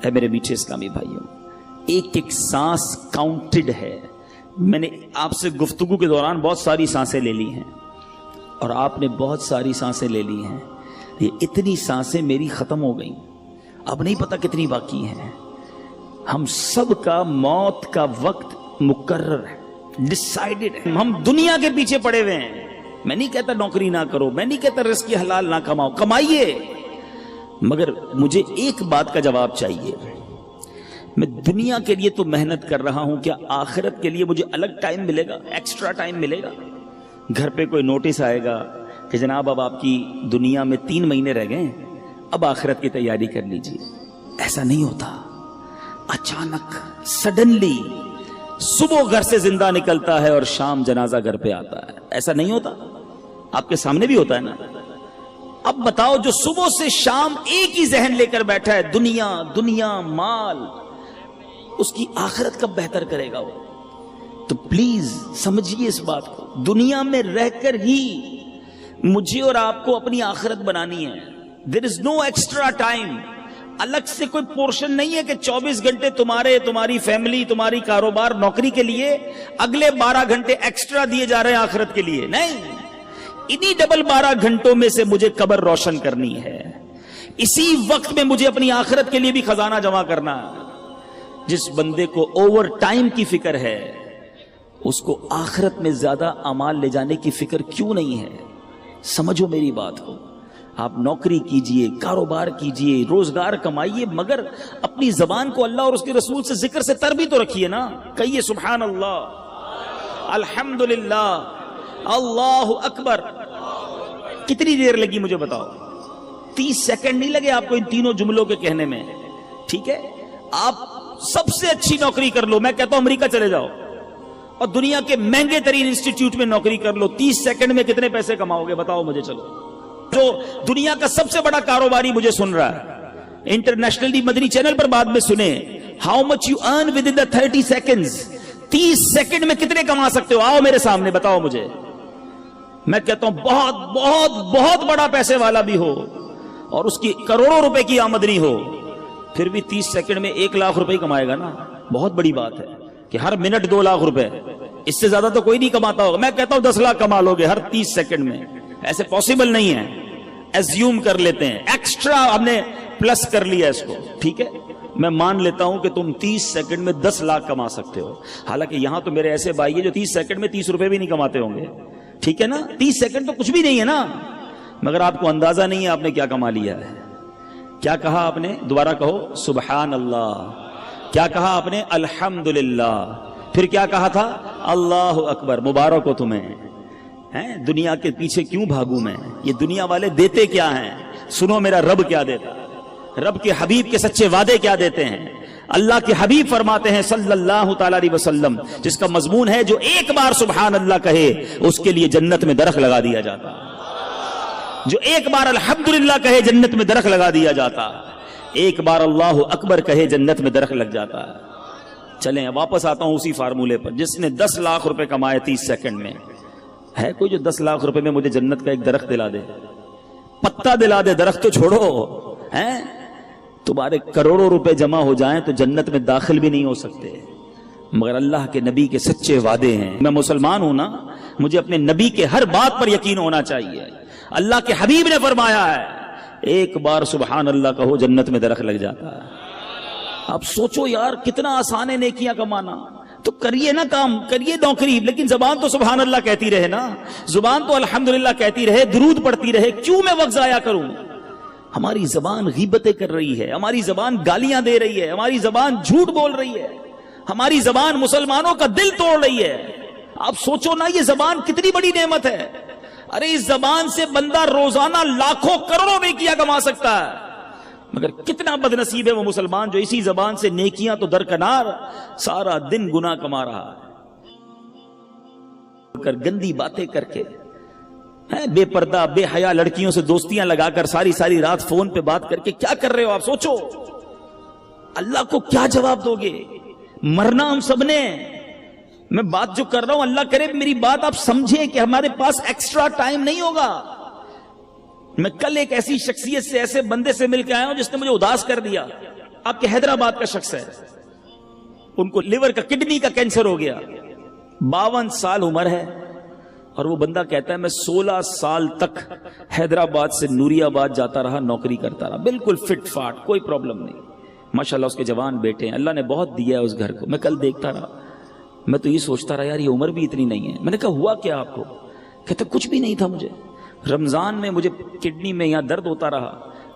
اے میرے میٹھے اسلامی بھائیوں، ایک ایک سانس کاؤنٹڈ ہے. میں نے آپ سے گفتگو کے دوران بہت ساری سانسیں لے لی ہیں اور آپ نے بہت ساری سانسیں لے لی ہیں. یہ اتنی سانسیں میری ختم ہو گئیں، اب نہیں پتا کتنی باقی ہیں. ہم سب کا موت کا وقت مقرر ہے، ڈیسائیڈڈ ہے. ہم دنیا کے پیچھے پڑے ہوئے ہیں. میں نہیں کہتا نوکری نہ کرو، میں نہیں کہتا رزق حلال نہ کماؤ، کمائیے، مگر مجھے ایک بات کا جواب چاہیے. میں دنیا کے لیے تو محنت کر رہا ہوں، کیا آخرت کے لیے مجھے الگ ٹائم ملے گا، ایکسٹرا ٹائم ملے گا؟ گھر پہ کوئی نوٹس آئے گا کہ جناب اب آپ کی دنیا میں 3 مہینے رہ گئے، اب آخرت کی تیاری کر لیجیے. ایسا نہیں ہوتا. اچانک سڈنلی صبح گھر سے زندہ نکلتا ہے اور شام جنازہ گھر پہ آتا ہے. ایسا نہیں ہوتا؟ آپ کے سامنے بھی ہوتا ہے نا. اب بتاؤ، جو صبح سے شام ایک ہی ذہن لے کر بیٹھا ہے، دنیا دنیا مال، اس کی آخرت کب بہتر کرے گا وہ؟ تو پلیز سمجھیے اس بات کو. دنیا میں رہ کر ہی مجھے اور آپ کو اپنی آخرت بنانی ہے. دیر از نو ایکسٹرا ٹائم. الگ سے کوئی پورشن نہیں ہے کہ 24 گھنٹے تمہاری فیملی، تمہاری کاروبار، نوکری کے لیے، اگلے 12 گھنٹے ایکسٹرا دیے جا رہے ہیں آخرت کے لیے. نہیں، انہی ڈبل 12 گھنٹوں میں سے مجھے قبر روشن کرنی ہے. اسی وقت میں مجھے اپنی آخرت کے لیے بھی خزانہ جمع کرنا ہے. جس بندے کو اوور ٹائم کی فکر ہے، اس کو آخرت میں زیادہ اعمال لے جانے کی فکر کیوں نہیں ہے؟ سمجھو میری بات کو. آپ نوکری کیجئے، کاروبار کیجئے، روزگار کمائیے، مگر اپنی زبان کو اللہ اور اس کے رسول سے ذکر سے تر بھی تو رکھیے نا. کہیے سبحان اللہ، الحمدللہ، اللہ اکبر. کتنی دیر لگی مجھے بتاؤ؟ 30 سیکنڈ نہیں لگے آپ کو ان تینوں جملوں کے کہنے میں. ٹھیک ہے، آپ سب سے اچھی نوکری کر لو، میں کہتا ہوں امریکہ چلے جاؤ اور دنیا کے مہنگے ترین انسٹیٹیوٹ میں نوکری کر لو. 30 سیکنڈ میں کتنے پیسے کماؤ گے بتاؤ مجھے. چلو، جو دنیا کا سب سے بڑا کاروباری مجھے سن رہا ہے، انٹرنیشنلی مدنی چینل پر بعد میں سنیں، how much you earn with in the 30 seconds. 30 second میں کتنے کما سکتے ہو؟ آؤ میرے سامنے بتاؤ مجھے. میں کہتا ہوں بہت بہت بہت بڑا پیسے والا بھی ہو اور اس کی کروڑوں روپے کی آمدنی ہو، پھر بھی 30 سیکنڈ میں 1 لاکھ روپے کمائے گا نا. بہت بڑی بات ہے کہ ہر منٹ 2 لاکھ روپے. اس سے زیادہ تو کوئی نہیں کماتا ہوگا. میں کہتا ہوں 10 لاکھ کما لو گے ہر 30 سیکنڈ میں. ایسے پاسبل نہیں ہے، ایزیوم کر لیتے ہیں، ایکسٹرا ہم نے پلس کر لیا اس کو. ٹھیک ہے، میں مان لیتا ہوں کہ تم 30 سیکنڈ میں 10 لاکھ کما سکتے ہو. حالانکہ یہاں تو میرے ایسے بھائی ہیں جو 30 سیکنڈ میں 30 روپے بھی نہیں کماتے ہوں گے. ٹھیک ہے نا، 30 سیکنڈ تو کچھ بھی نہیں ہے نا، مگر آپ کو اندازہ نہیں ہے آپ نے کیا کما لیا ہے. کیا کہا آپ نے؟ دوبارہ کہو سبحان اللہ. کیا کہا آپ نے؟ الحمدللہ. پھر کیا کہا تھا؟ اللہ اکبر. مبارک ہو تمہیں. دنیا کے پیچھے کیوں بھاگوں میں؟ یہ دنیا والے دیتے کیا ہیں؟ سنو میرا رب کیا دیتا. رب کے حبیب کے سچے وعدے کیا دیتے ہیں. اللہ کے حبیب فرماتے ہیں صلی اللہ تعالی علیہ وسلم، جس کا مضمون ہے جو ایک بار سبحان اللہ کہے اس کے لیے جنت میں درخت لگا دیا جاتا. جو ایک بار الحمدللہ کہے جنت میں درخت لگا دیا جاتا. ایک بار اللہ اکبر کہے جنت میں درخت لگ جاتا. چلیں واپس آتا ہوں اسی فارمولے پر. جس نے 10 لاکھ روپے کمائے 30 سیکنڈ میں، ہے کوئی جو 10 لاکھ روپے میں مجھے جنت کا ایک درخت دلا دے؟ پتا دلا دے، درخت تو چھوڑو. تمہارے کروڑوں روپے جمع ہو جائیں تو جنت میں داخل بھی نہیں ہو سکتے، مگر اللہ کے نبی کے سچے وعدے ہیں. میں مسلمان ہوں نا، مجھے اپنے نبی کے ہر بات پر یقین ہونا چاہیے. اللہ کے حبیب نے فرمایا ہے ایک بار سبحان اللہ کہو جنت میں درخت لگ جاتا ہے. اب سوچو یار کتنا آسان ہے نیکیاں کمانا. تو کریے نا کام، کریے نوکری، لیکن زبان تو سبحان اللہ کہتی رہے نا، زبان تو الحمدللہ کہتی رہے، درود پڑھتی رہے. کیوں میں وقت ضائع کروں؟ ہماری زبان غیبتیں کر رہی ہے، ہماری زبان گالیاں دے رہی ہے، ہماری زبان جھوٹ بول رہی ہے، ہماری زبان مسلمانوں کا دل توڑ رہی ہے. آپ سوچو نا یہ زبان کتنی بڑی نعمت ہے. ارے اس زبان سے بندہ روزانہ لاکھوں کروڑوں نیکیاں کما سکتا ہے، مگر کتنا بد نصیب ہے وہ مسلمان جو اسی زبان سے نیکیاں تو درکنار سارا دن گناہ کما رہا ہے. گندی باتیں کر کے، بے پردہ بے حیا لڑکیوں سے دوستیاں لگا کر ساری رات فون پہ بات کر کے کیا کر رہے ہو آپ؟ سوچو اللہ کو کیا جواب دو گے؟ مرنا ہم سب نے. میں بات جو کر رہا ہوں اللہ کرے میری بات آپ سمجھیں کہ ہمارے پاس ایکسٹرا ٹائم نہیں ہوگا. میں کل ایک ایسی شخصیت سے، ایسے بندے سے مل کے آیا ہوں جس نے مجھے اداس کر دیا. آپ کے حیدرآباد کا شخص ہے, ان کو لیور کا کڈنی کا کینسر ہو گیا, 52 سال عمر ہے, اور وہ بندہ کہتا ہے میں 16 سال تک حیدرآباد سے نوری آباد جاتا رہا, نوکری کرتا رہا, بالکل فٹ فاٹ, کوئی پرابلم نہیں. ماشاءاللہ اس کے جوان بیٹے ہیں, اللہ نے بہت دیا ہے اس گھر کو. میں کل دیکھتا رہا, میں تو یہ سوچتا رہا یار یہ عمر بھی اتنی نہیں ہے. میں نے کہا ہوا کیا آپ کو؟ کہتا کچھ بھی نہیں تھا مجھے, رمضان میں مجھے کڈنی میں یہاں درد ہوتا رہا,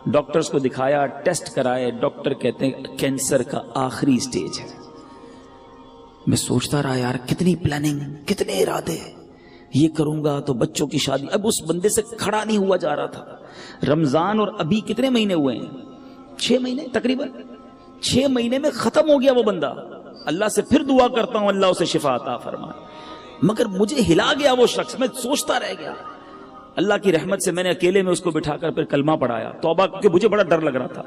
ڈاکٹرز کو دکھایا, ٹیسٹ کرائے, ڈاکٹر کہتے ہیں کینسر کا آخری سٹیج ہے. میں سوچتا رہا یار کتنی پلاننگ, کتنے ارادے, یہ کروں گا تو بچوں کی شادی. اب اس بندے سے کھڑا نہیں ہوا جا رہا تھا. رمضان اور ابھی کتنے مہینے ہوئے ہیں؟ 6 مہینے تقریباً. 6 مہینے میں ختم ہو گیا وہ بندہ. اللہ سے پھر دعا کرتا ہوں اللہ اسے شفا عطا فرمائے. مگر مجھے ہلا گیا وہ شخص, میں سوچتا رہ گیا. اللہ کی رحمت سے میں نے اکیلے میں اس کو بٹھا کر پھر کلمہ پڑھایا, توبہ, کیونکہ مجھے بڑا ڈر لگ رہا تھا.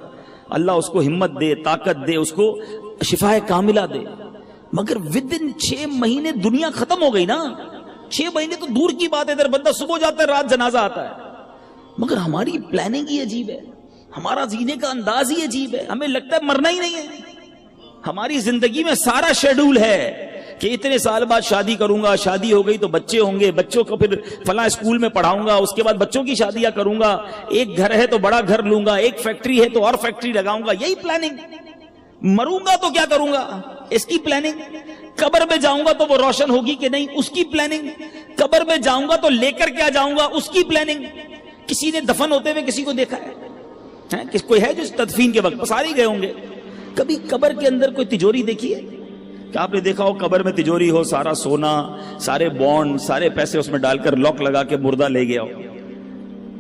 اللہ اس کو ہمت دے, طاقت دے, اس کو شفا کاملہ دے. مگر ودن 6 مہینے دنیا ختم ہو گئی نا. 6 مہینے تو دور کی بات ہے, ادھر بندہ صبح جاتا ہے رات جنازہ آتا ہے. مگر ہماری پلاننگ ہی عجیب ہے, ہمارا جینے کا انداز ہی عجیب ہے. ہمیں لگتا ہے مرنا ہی نہیں ہے. ہماری زندگی میں سارا شیڈول ہے کہ اتنے سال بعد شادی کروں گا, شادی ہو گئی تو بچے ہوں گے, بچوں کو پھر فلاں اسکول میں پڑھاؤں گا, اس کے بعد بچوں کی شادیاں کروں گا, ایک گھر ہے تو بڑا گھر لوں گا, ایک فیکٹری ہے تو اور فیکٹری لگاؤں گا. یہی پلاننگ. مروں گا تو کیا کروں گا, اس کی پلاننگ. قبر میں جاؤں گا تو وہ روشن ہوگی کہ نہیں, اس کی پلاننگ. قبر میں جاؤں گا تو لے کر کیا جاؤں گا, اس کی پلاننگ. کسی نے دفن ہوتے ہوئے کسی کو دیکھا ہے؟ کوئی ہے جو تدفین کے وقت سارے گئے ہوں گے. کبھی قبر کے اندر کوئی تجوری دیکھی ہے کہ آپ نے دیکھا ہو قبر میں تجوری ہو, سارا سونا, سارے بانڈ, سارے پیسے اس میں ڈال کر لاک لگا کے مردہ لے گیا ہو؟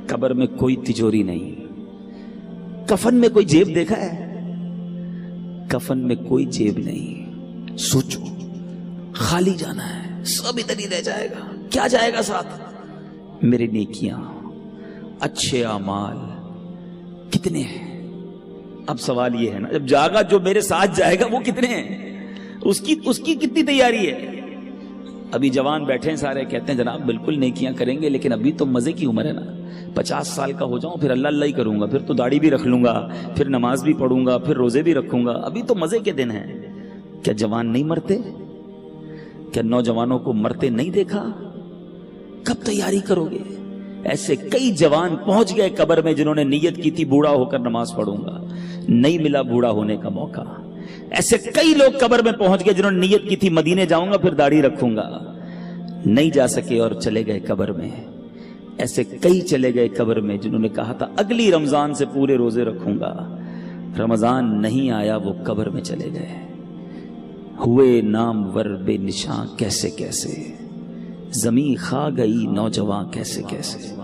قبر میں کوئی تجوری نہیں. کفن میں کوئی جیب دیکھا ہے؟ کفن میں کوئی جیب نہیں. سوچو, خالی جانا ہے, سب ادھر ہی رہ جائے گا. کیا جائے گا ساتھ؟ میرے نیکیاں, اچھے اعمال کتنے ہیں؟ اب سوال یہ ہے نا, جب جاگا جو میرے ساتھ جائے گا وہ کتنے ہیں, اس کی کتنی تیاری ہے؟ ابھی جوان بیٹھے ہیں سارے, کہتے ہیں جناب بالکل نیکیاں کریں گے, لیکن ابھی تو مزے کی عمر ہے نا. 50 سال کا ہو جاؤں پھر اللہ اللہ ہی کروں گا, پھر تو داڑھی بھی رکھ لوں گا, پھر نماز بھی پڑھوں گا, پھر روزے بھی رکھوں گا. ابھی تو مزے کے دن ہیں. کیا جوان نہیں مرتے؟ کیا نوجوانوں کو مرتے نہیں دیکھا؟ کب تیاری کرو گے؟ ایسے کئی جوان پہنچ گئے قبر میں جنہوں نے نیت کی تھی بوڑھا ہو کر نماز پڑھوں گا, نہیں ملا بوڑھا ہونے کا موقع. ایسے کئی لوگ قبر میں پہنچ گئے جنہوں نے نیت کی تھی مدینے جاؤں گا پھر داڑھی رکھوں گا, نہیں جا سکے اور چلے گئے قبر میں. ایسے کئی چلے گئے قبر میں جنہوں نے کہا تھا اگلی رمضان سے پورے روزے رکھوں گا, رمضان نہیں آیا وہ قبر میں چلے گئے. ہوئے نامور بے نشاں کیسے کیسے, زمین کھا گئی نوجوان کیسے کیسے.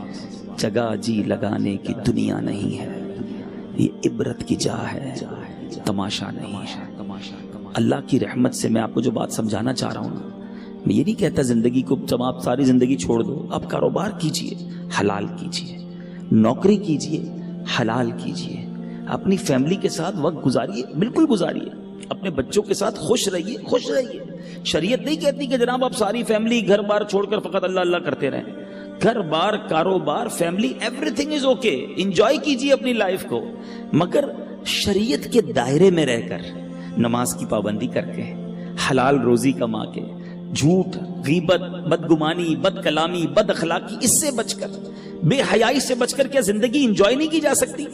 جگہ جی لگانے کی دنیا نہیں ہے, یہ عبرت کی جا ہے, تماشا نہیں ہے. اللہ کی رحمت سے میں آپ کو جو بات سمجھانا چاہ رہا ہوں نا, میں یہ نہیں کہتا زندگی کو جب آپ ساری زندگی چھوڑ دو, آپ کاروبار کیجئے, حلال کیجئے, نوکری کیجئے, حلال کیجئے, اپنی فیملی کے ساتھ وقت گزاریے, بالکل گزاریے, اپنے بچوں کے ساتھ خوش رہیے, خوش رہیے. شریعت نہیں کہتی کہ جناب آپ ساری فیملی گھر بار چھوڑ کر فقط اللہ اللہ کرتے رہیں. گھر بار, کاروبار, family, every thing is okay, enjoy کیجئے اپنی لائف کو, مگر شریعت کے دائرے میں رہ کر, نماز کی پابندی کر کے, حلال روزی کما کے, جھوٹ, غیبت, بدگمانی, بد کلامی, بد اخلاقی, اس سے بچ کر, بے حیائی سے بچ کر کیا زندگی انجوائے نہیں کی جا سکتی؟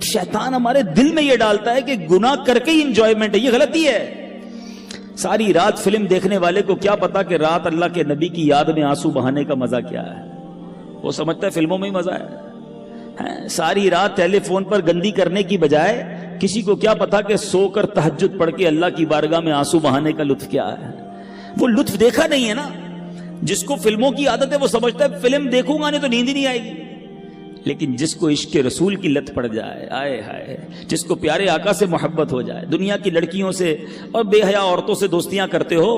شیطان ہمارے دل میں یہ ڈالتا ہے کہ گناہ کر کے ہی انجوائمنٹ ہے, یہ غلطی ہے. ساری رات فلم دیکھنے والے کو کیا پتا کہ رات اللہ کے نبی کی یاد میں آنسو بہانے کا مزہ کیا ہے. وہ سمجھتا ہے فلموں میں ہی مزہ ہے. ساری رات ٹیلی فون پر گندی کرنے کی بجائے کسی کو کیا پتا کہ سو کر تہجد پڑھ کے اللہ کی بارگاہ میں آنسو بہانے کا لطف کیا ہے. وہ لطف دیکھا نہیں ہے نا. جس کو فلموں کی عادت ہے وہ سمجھتا ہے فلم دیکھوں گا نہیں تو نیند ہی نہیں آئے گی. لیکن جس کو عشق رسول کی لت پڑ جائے, آئے ہائے, جس کو پیارے آقا سے محبت ہو جائے, دنیا کی لڑکیوں سے اور بے حیا عورتوں سے دوستیاں کرتے ہو,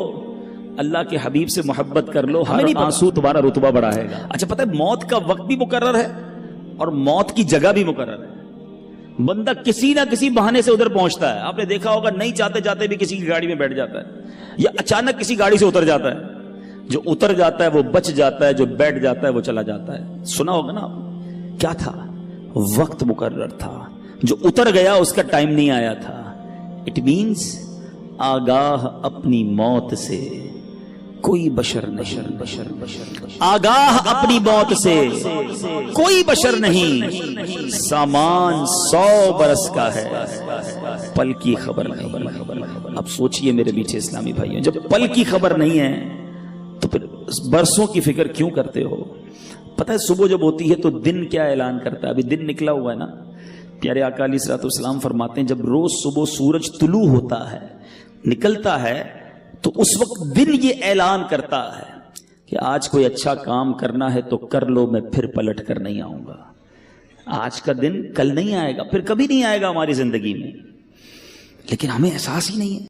اللہ کے حبیب سے محبت کر لو, ہر آنسو تمہارا رتبہ بڑھائے گا. اچھا پتہ ہے موت کا وقت بھی مقرر ہے اور موت کی جگہ بھی مقرر ہے. بندہ کسی نہ کسی بہانے سے ادھر پہنچتا ہے. آپ نے دیکھا ہوگا نہیں چاہتے جاتے بھی کسی کی گاڑی میں بیٹھ جاتا ہے, یا اچانک کسی گاڑی سے اتر جاتا ہے. جو اتر جاتا ہے وہ بچ جاتا ہے, جو بیٹھ جاتا ہے وہ چلا جاتا ہے. سنا ہوگا نا آپ, کیا تھا؟ وقت مقرر تھا. جو اتر گیا اس کا ٹائم نہیں آیا تھا. اٹ مینس آگاہ اپنی موت سے کوئی بشر نہیں، آگاہ اپنی موت سے کوئی بشر نہیں، سامان 100 برس کا ہے، پل کی خبر نہیں۔ اب سوچئے میرے میٹھے اسلامی بھائیوں، جب پل کی خبر نہیں ہے تو پھر برسوں کی فکر کیوں کرتے ہو؟ پتہ ہے صبح جب ہوتی ہے تو دن کیا اعلان کرتا ہے؟ ابھی دن نکلا ہوا ہے نا، پیارے آقا علیہ الصلوۃ والسلام فرماتے ہیں جب روز صبح سورج طلوع ہوتا ہے، نکلتا ہے، تو اس وقت دن یہ اعلان کرتا ہے کہ آج کوئی اچھا کام کرنا ہے تو کر لو، میں پھر پلٹ کر نہیں آؤں گا۔ آج کا دن کل نہیں آئے گا، پھر کبھی نہیں آئے گا ہماری زندگی میں، لیکن ہمیں احساس ہی نہیں ہے۔